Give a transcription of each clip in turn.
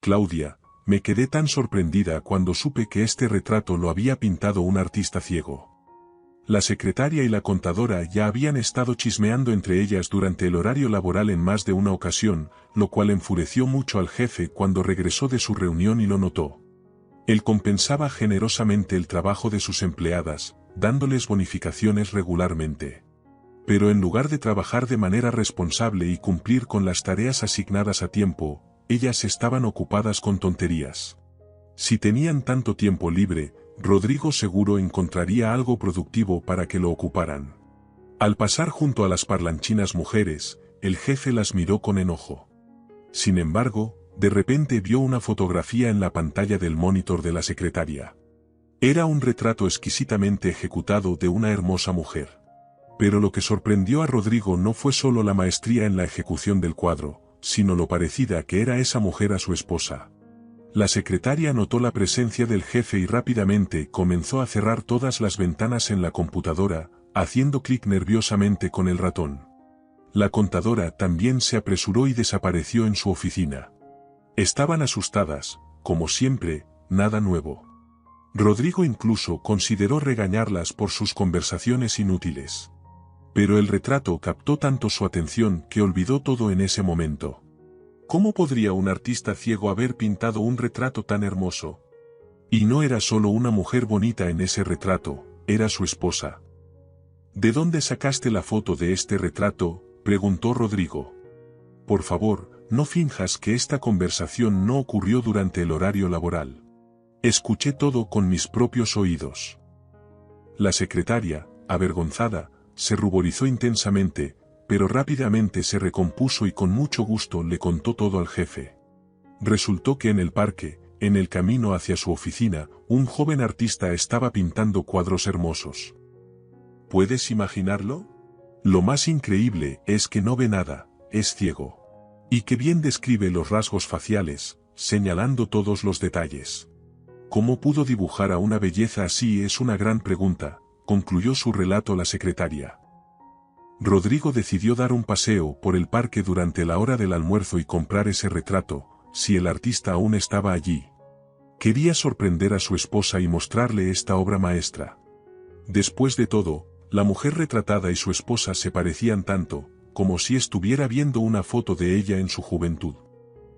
Claudia, me quedé tan sorprendida cuando supe que este retrato lo había pintado un artista ciego. La secretaria y la contadora ya habían estado chismeando entre ellas durante el horario laboral en más de una ocasión, lo cual enfureció mucho al jefe cuando regresó de su reunión y lo notó. Él compensaba generosamente el trabajo de sus empleadas, dándoles bonificaciones regularmente. Pero en lugar de trabajar de manera responsable y cumplir con las tareas asignadas a tiempo, ellas estaban ocupadas con tonterías. Si tenían tanto tiempo libre, Rodrigo seguro encontraría algo productivo para que lo ocuparan. Al pasar junto a las parlanchinas mujeres, el jefe las miró con enojo. Sin embargo, de repente vio una fotografía en la pantalla del monitor de la secretaria. Era un retrato exquisitamente ejecutado de una hermosa mujer. Pero lo que sorprendió a Rodrigo no fue solo la maestría en la ejecución del cuadro, sino lo parecida que era esa mujer a su esposa. La secretaria notó la presencia del jefe y rápidamente comenzó a cerrar todas las ventanas en la computadora, haciendo clic nerviosamente con el ratón. La contadora también se apresuró y desapareció en su oficina. Estaban asustadas, como siempre, nada nuevo. Rodrigo incluso consideró regañarlas por sus conversaciones inútiles. Pero el retrato captó tanto su atención que olvidó todo en ese momento. ¿Cómo podría un artista ciego haber pintado un retrato tan hermoso? Y no era solo una mujer bonita en ese retrato, era su esposa. ¿De dónde sacaste la foto de este retrato?, preguntó Rodrigo. Por favor, no finjas que esta conversación no ocurrió durante el horario laboral. Escuché todo con mis propios oídos. La secretaria, avergonzada, se ruborizó intensamente, pero rápidamente se recompuso y con mucho gusto le contó todo al jefe. Resultó que en el parque, en el camino hacia su oficina, un joven artista estaba pintando cuadros hermosos. ¿Puedes imaginarlo? Lo más increíble es que no ve nada, es ciego. Y que bien describe los rasgos faciales, señalando todos los detalles. ¿Cómo pudo dibujar a una belleza así? Es una gran pregunta, concluyó su relato la secretaria. Rodrigo decidió dar un paseo por el parque durante la hora del almuerzo y comprar ese retrato, si el artista aún estaba allí. Quería sorprender a su esposa y mostrarle esta obra maestra. Después de todo, la mujer retratada y su esposa se parecían tanto, como si estuviera viendo una foto de ella en su juventud.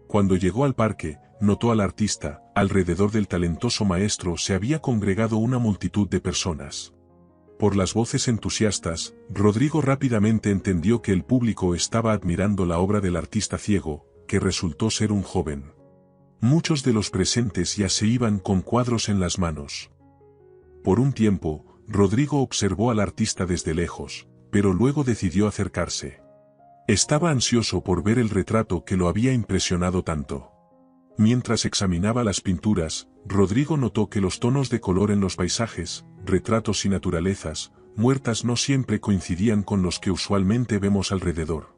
Cuando llegó al parque, notó al artista. Alrededor del talentoso maestro se había congregado una multitud de personas. Por las voces entusiastas, Rodrigo rápidamente entendió que el público estaba admirando la obra del artista ciego, que resultó ser un joven. Muchos de los presentes ya se iban con cuadros en las manos. Por un tiempo, Rodrigo observó al artista desde lejos, pero luego decidió acercarse. Estaba ansioso por ver el retrato que lo había impresionado tanto. Mientras examinaba las pinturas, Rodrigo notó que los tonos de color en los paisajes, retratos y naturalezas muertas no siempre coincidían con los que usualmente vemos alrededor.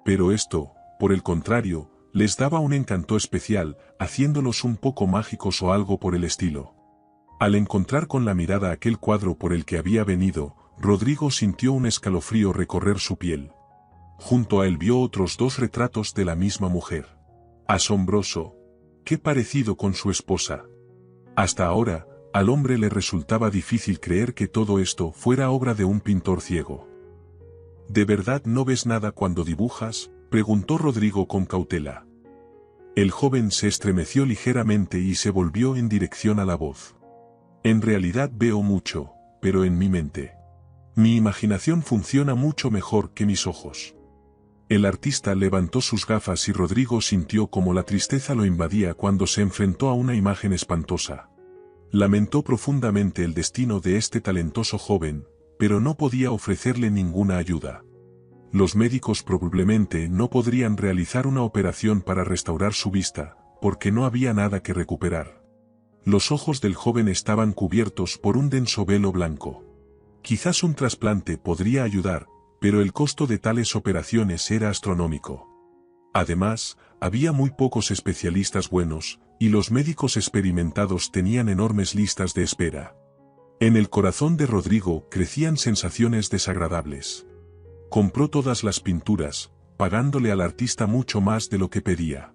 Pero esto, por el contrario, les daba un encanto especial, haciéndolos un poco mágicos o algo por el estilo. Al encontrar con la mirada aquel cuadro por el que había venido, Rodrigo sintió un escalofrío recorrer su piel. Junto a él vio otros dos retratos de la misma mujer. Asombroso. Qué parecido con su esposa. Hasta ahora, al hombre le resultaba difícil creer que todo esto fuera obra de un pintor ciego. ¿De verdad no ves nada cuando dibujas?, preguntó Rodrigo con cautela. El joven se estremeció ligeramente y se volvió en dirección a la voz. En realidad veo mucho, pero en mi mente. Mi imaginación funciona mucho mejor que mis ojos. El artista levantó sus gafas y Rodrigo sintió como la tristeza lo invadía cuando se enfrentó a una imagen espantosa. Lamentó profundamente el destino de este talentoso joven, pero no podía ofrecerle ninguna ayuda. Los médicos probablemente no podrían realizar una operación para restaurar su vista, porque no había nada que recuperar. Los ojos del joven estaban cubiertos por un denso velo blanco. Quizás un trasplante podría ayudar, pero el costo de tales operaciones era astronómico. Además, había muy pocos especialistas buenos, y los médicos experimentados tenían enormes listas de espera. En el corazón de Rodrigo crecían sensaciones desagradables. Compró todas las pinturas, pagándole al artista mucho más de lo que pedía.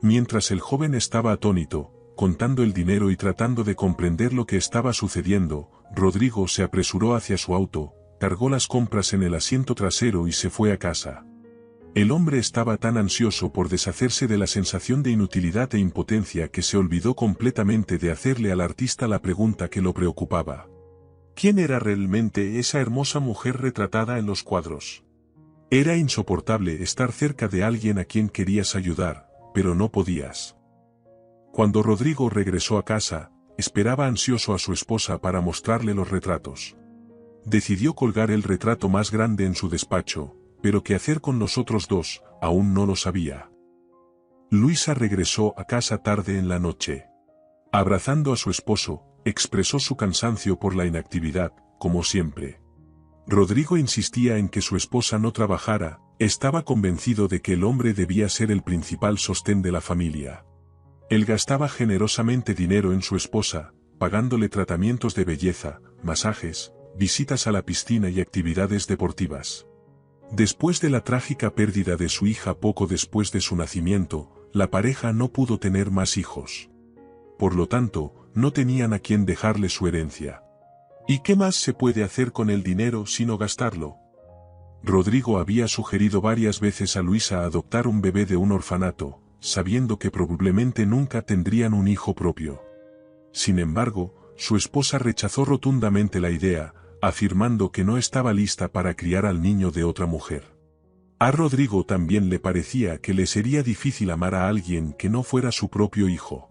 Mientras el joven estaba atónito, contando el dinero y tratando de comprender lo que estaba sucediendo, Rodrigo se apresuró hacia su auto, cargó las compras en el asiento trasero y se fue a casa. El hombre estaba tan ansioso por deshacerse de la sensación de inutilidad e impotencia que se olvidó completamente de hacerle al artista la pregunta que lo preocupaba. ¿Quién era realmente esa hermosa mujer retratada en los cuadros? Era insoportable estar cerca de alguien a quien querías ayudar, pero no podías. Cuando Rodrigo regresó a casa, esperaba ansioso a su esposa para mostrarle los retratos. Decidió colgar el retrato más grande en su despacho, pero qué hacer con los otros dos, aún no lo sabía. Luisa regresó a casa tarde en la noche. Abrazando a su esposo, expresó su cansancio por la inactividad, como siempre. Rodrigo insistía en que su esposa no trabajara, estaba convencido de que el hombre debía ser el principal sostén de la familia. Él gastaba generosamente dinero en su esposa, pagándole tratamientos de belleza, masajes, visitas a la piscina y actividades deportivas. Después de la trágica pérdida de su hija poco después de su nacimiento, la pareja no pudo tener más hijos. Por lo tanto, no tenían a quien dejarle su herencia. ¿Y qué más se puede hacer con el dinero sino gastarlo? Rodrigo había sugerido varias veces a Luisa adoptar un bebé de un orfanato, sabiendo que probablemente nunca tendrían un hijo propio. Sin embargo, su esposa rechazó rotundamente la idea, afirmando que no estaba lista para criar al niño de otra mujer. A Rodrigo también le parecía que le sería difícil amar a alguien que no fuera su propio hijo.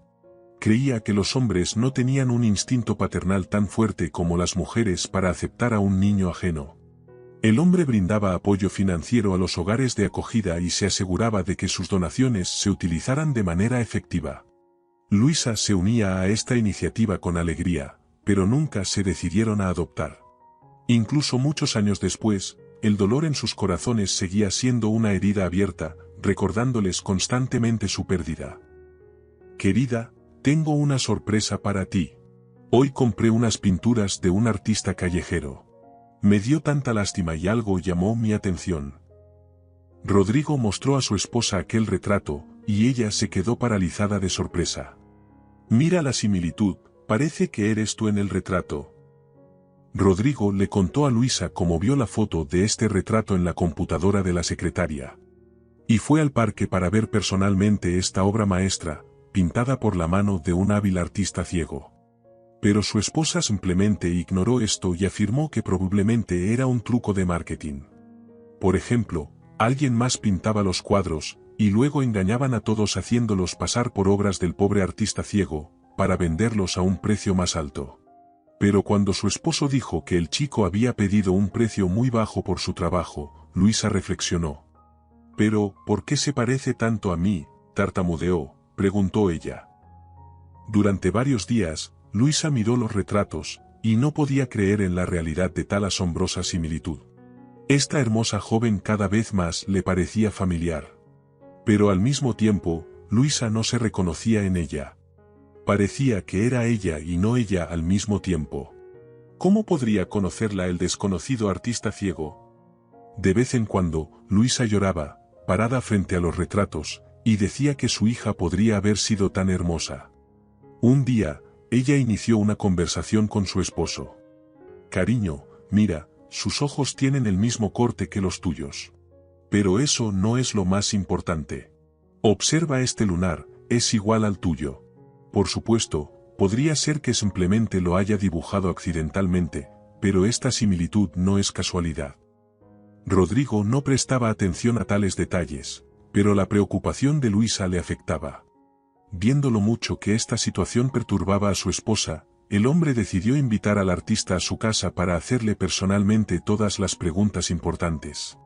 Creía que los hombres no tenían un instinto paternal tan fuerte como las mujeres para aceptar a un niño ajeno. El hombre brindaba apoyo financiero a los hogares de acogida y se aseguraba de que sus donaciones se utilizaran de manera efectiva. Luisa se unía a esta iniciativa con alegría, pero nunca se decidieron a adoptar. Incluso muchos años después, el dolor en sus corazones seguía siendo una herida abierta, recordándoles constantemente su pérdida. Querida, tengo una sorpresa para ti. Hoy compré unas pinturas de un artista callejero. Me dio tanta lástima y algo llamó mi atención. Rodrigo mostró a su esposa aquel retrato, y ella se quedó paralizada de sorpresa. Mira la similitud, parece que eres tú en el retrato. Rodrigo le contó a Luisa cómo vio la foto de este retrato en la computadora de la secretaria. Y fue al parque para ver personalmente esta obra maestra, pintada por la mano de un hábil artista ciego. Pero su esposa simplemente ignoró esto y afirmó que probablemente era un truco de marketing. Por ejemplo, alguien más pintaba los cuadros, y luego engañaban a todos haciéndolos pasar por obras del pobre artista ciego, para venderlos a un precio más alto. Pero cuando su esposo dijo que el chico había pedido un precio muy bajo por su trabajo, Luisa reflexionó. «Pero, ¿por qué se parece tanto a mí?», tartamudeó, preguntó ella. Durante varios días, Luisa miró los retratos, y no podía creer en la realidad de tal asombrosa similitud. Esta hermosa joven cada vez más le parecía familiar. Pero al mismo tiempo, Luisa no se reconocía en ella. Parecía que era ella y no ella al mismo tiempo. ¿Cómo podría conocerla el desconocido artista ciego? De vez en cuando, Luisa lloraba, parada frente a los retratos, y decía que su hija podría haber sido tan hermosa. Un día, ella inició una conversación con su esposo. «Cariño, mira, sus ojos tienen el mismo corte que los tuyos. Pero eso no es lo más importante. Observa este lunar, es igual al tuyo. Por supuesto, podría ser que simplemente lo haya dibujado accidentalmente, pero esta similitud no es casualidad». Rodrigo no prestaba atención a tales detalles, pero la preocupación de Luisa le afectaba. Viendo lo mucho que esta situación perturbaba a su esposa, el hombre decidió invitar al artista a su casa para hacerle personalmente todas las preguntas importantes.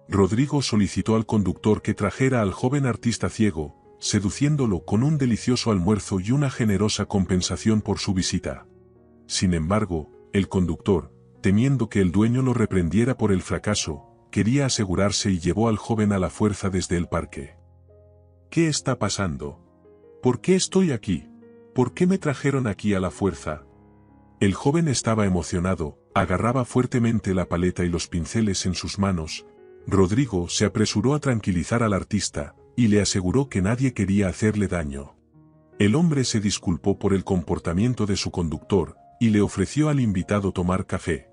Rodrigo solicitó al conductor que trajera al joven artista ciego, seduciéndolo con un delicioso almuerzo y una generosa compensación por su visita. Sin embargo, el conductor, temiendo que el dueño lo reprendiera por el fracaso, quería asegurarse y llevó al joven a la fuerza desde el parque. «¿Qué está pasando? ¿Por qué estoy aquí? ¿Por qué me trajeron aquí a la fuerza?». El joven estaba emocionado, agarraba fuertemente la paleta y los pinceles en sus manos. Rodrigo se apresuró a tranquilizar al artista, y le aseguró que nadie quería hacerle daño. El hombre se disculpó por el comportamiento de su conductor, y le ofreció al invitado tomar café.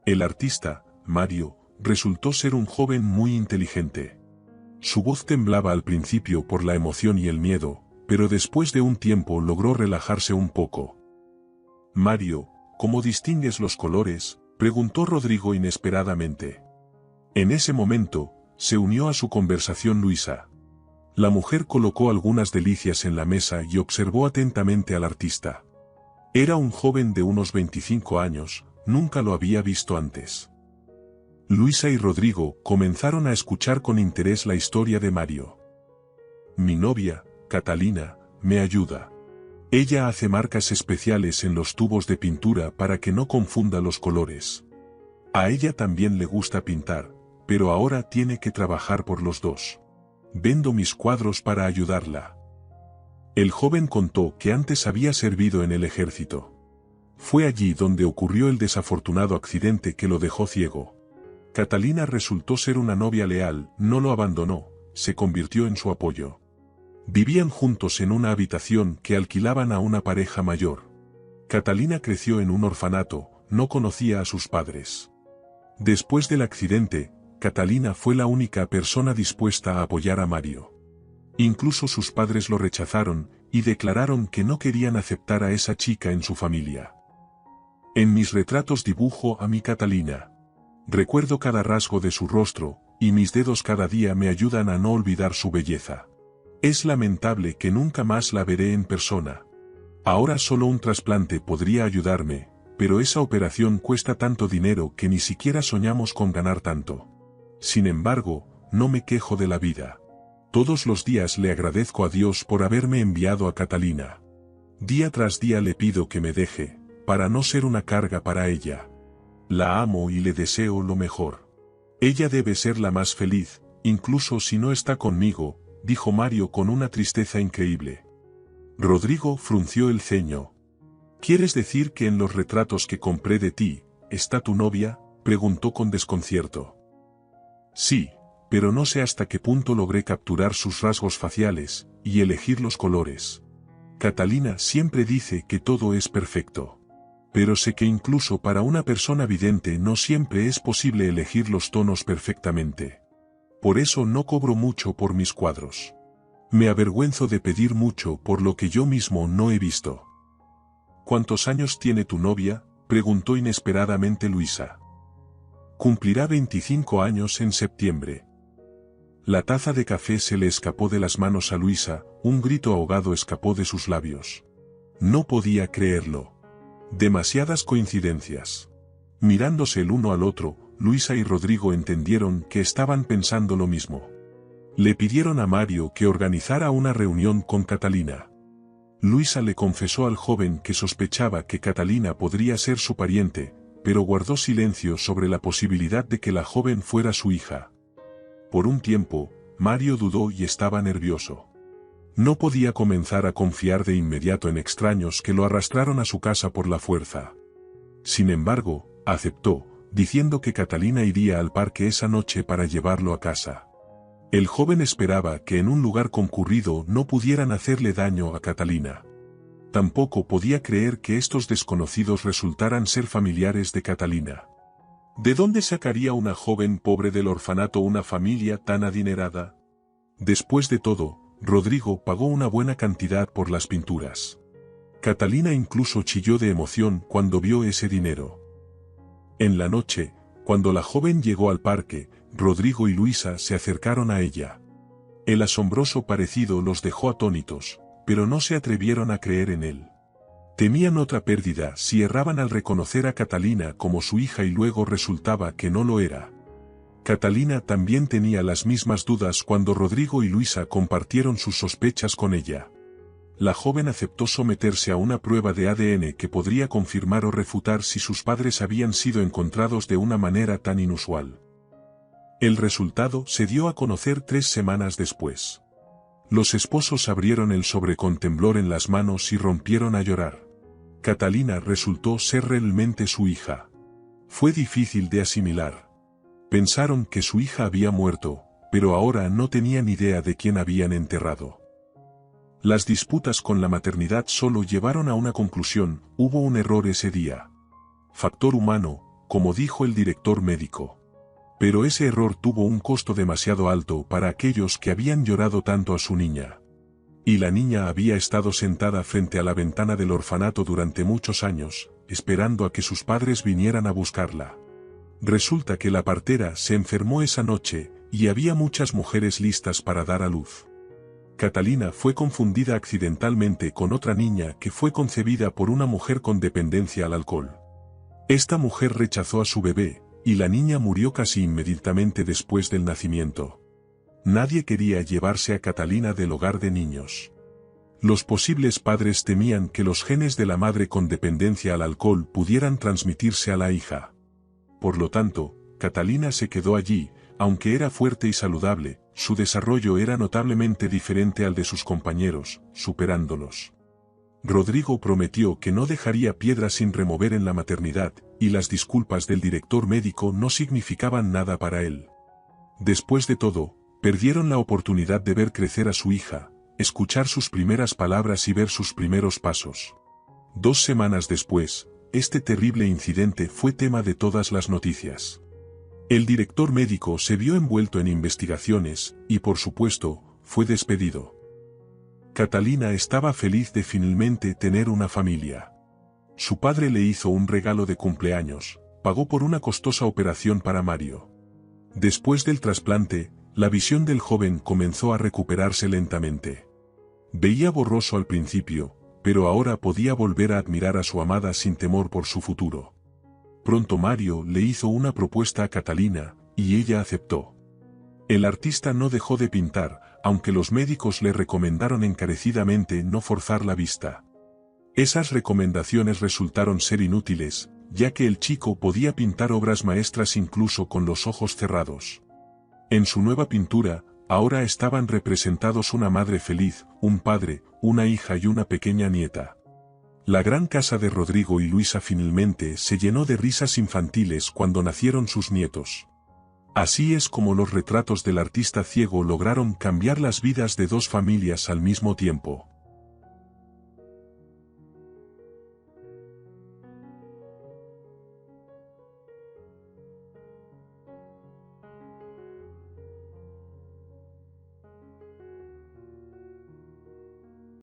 El artista, Mario, resultó ser un joven muy inteligente. Su voz temblaba al principio por la emoción y el miedo, pero después de un tiempo logró relajarse un poco. Mario, ¿cómo distingues los colores?, preguntó Rodrigo inesperadamente. En ese momento, se unió a su conversación Luisa. La mujer colocó algunas delicias en la mesa y observó atentamente al artista. Era un joven de unos 25 años, nunca lo había visto antes. Luisa y Rodrigo comenzaron a escuchar con interés la historia de Mario. Mi novia, Catalina, me ayuda. Ella hace marcas especiales en los tubos de pintura para que no confunda los colores. A ella también le gusta pintar, pero ahora tiene que trabajar por los dos. Vendo mis cuadros para ayudarla. El joven contó que antes había servido en el ejército. Fue allí donde ocurrió el desafortunado accidente que lo dejó ciego. Catalina resultó ser una novia leal, no lo abandonó, se convirtió en su apoyo. Vivían juntos en una habitación que alquilaban a una pareja mayor. Catalina creció en un orfanato, no conocía a sus padres. Después del accidente, Catalina fue la única persona dispuesta a apoyar a Mario. Incluso sus padres lo rechazaron, y declararon que no querían aceptar a esa chica en su familia. En mis retratos dibujo a mi Catalina. Recuerdo cada rasgo de su rostro, y mis dedos cada día me ayudan a no olvidar su belleza. Es lamentable que nunca más la veré en persona. Ahora solo un trasplante podría ayudarme, pero esa operación cuesta tanto dinero que ni siquiera soñamos con ganar tanto. Sin embargo, no me quejo de la vida. Todos los días le agradezco a Dios por haberme enviado a Catalina. Día tras día le pido que me deje, para no ser una carga para ella. La amo y le deseo lo mejor. Ella debe ser la más feliz, incluso si no está conmigo, dijo Mario con una tristeza increíble. Rodrigo frunció el ceño. ¿Quieres decir que en los retratos que compré de ti, está tu novia?, preguntó con desconcierto. Sí, pero no sé hasta qué punto logré capturar sus rasgos faciales, y elegir los colores. Catalina siempre dice que todo es perfecto. Pero sé que incluso para una persona vidente no siempre es posible elegir los tonos perfectamente. Por eso no cobro mucho por mis cuadros. Me avergüenzo de pedir mucho por lo que yo mismo no he visto. ¿Cuántos años tiene tu novia?, preguntó inesperadamente Luisa. Cumplirá 25 años en septiembre. La taza de café se le escapó de las manos a Luisa, un grito ahogado escapó de sus labios. No podía creerlo. Demasiadas coincidencias. Mirándose el uno al otro, Luisa y Rodrigo entendieron que estaban pensando lo mismo. Le pidieron a Mario que organizara una reunión con Catalina. Luisa le confesó al joven que sospechaba que Catalina podría ser su pariente, pero guardó silencio sobre la posibilidad de que la joven fuera su hija. Por un tiempo, Mario dudó y estaba nervioso. No podía comenzar a confiar de inmediato en extraños que lo arrastraron a su casa por la fuerza. Sin embargo, aceptó, diciendo que Catalina iría al parque esa noche para llevarlo a casa. El joven esperaba que en un lugar concurrido no pudieran hacerle daño a Catalina. Tampoco podía creer que estos desconocidos resultaran ser familiares de Catalina. ¿De dónde sacaría una joven pobre del orfanato una familia tan adinerada? Después de todo, Rodrigo pagó una buena cantidad por las pinturas. Catalina incluso chilló de emoción cuando vio ese dinero. En la noche, cuando la joven llegó al parque, Rodrigo y Luisa se acercaron a ella. El asombroso parecido los dejó atónitos, pero no se atrevieron a creer en él. Temían otra pérdida si erraban al reconocer a Catalina como su hija y luego resultaba que no lo era. Catalina también tenía las mismas dudas cuando Rodrigo y Luisa compartieron sus sospechas con ella. La joven aceptó someterse a una prueba de ADN que podría confirmar o refutar si sus padres habían sido encontrados de una manera tan inusual. El resultado se dio a conocer 3 semanas después. Los esposos abrieron el sobre con temblor en las manos y rompieron a llorar. Catalina resultó ser realmente su hija. Fue difícil de asimilar. Pensaron que su hija había muerto, pero ahora no tenían idea de quién habían enterrado. Las disputas con la maternidad solo llevaron a una conclusión: hubo un error ese día. Factor humano, como dijo el director médico. Pero ese error tuvo un costo demasiado alto para aquellos que habían llorado tanto a su niña. Y la niña había estado sentada frente a la ventana del orfanato durante muchos años, esperando a que sus padres vinieran a buscarla. Resulta que la partera se enfermó esa noche, y había muchas mujeres listas para dar a luz. Catalina fue confundida accidentalmente con otra niña que fue concebida por una mujer con dependencia al alcohol. Esta mujer rechazó a su bebé, y la niña murió casi inmediatamente después del nacimiento. Nadie quería llevarse a Catalina del hogar de niños. Los posibles padres temían que los genes de la madre con dependencia al alcohol pudieran transmitirse a la hija. Por lo tanto, Catalina se quedó allí. Aunque era fuerte y saludable, su desarrollo era notablemente diferente al de sus compañeros, superándolos. Rodrigo prometió que no dejaría piedra sin remover en la maternidad, y las disculpas del director médico no significaban nada para él. Después de todo, perdieron la oportunidad de ver crecer a su hija, escuchar sus primeras palabras y ver sus primeros pasos. 2 semanas después, este terrible incidente fue tema de todas las noticias. El director médico se vio envuelto en investigaciones, y por supuesto, fue despedido. Catalina estaba feliz de finalmente tener una familia. Su padre le hizo un regalo de cumpleaños, pagó por una costosa operación para Mario. Después del trasplante, la visión del joven comenzó a recuperarse lentamente. Veía borroso al principio, pero ahora podía volver a admirar a su amada sin temor por su futuro. Pronto Mario le hizo una propuesta a Catalina, y ella aceptó. El artista no dejó de pintar, aunque los médicos le recomendaron encarecidamente no forzar la vista. Esas recomendaciones resultaron ser inútiles, ya que el chico podía pintar obras maestras incluso con los ojos cerrados. En su nueva pintura, ahora estaban representados una madre feliz, un padre, una hija y una pequeña nieta. La gran casa de Rodrigo y Luisa finalmente se llenó de risas infantiles cuando nacieron sus nietos. Así es como los retratos del artista ciego lograron cambiar las vidas de 2 familias al mismo tiempo.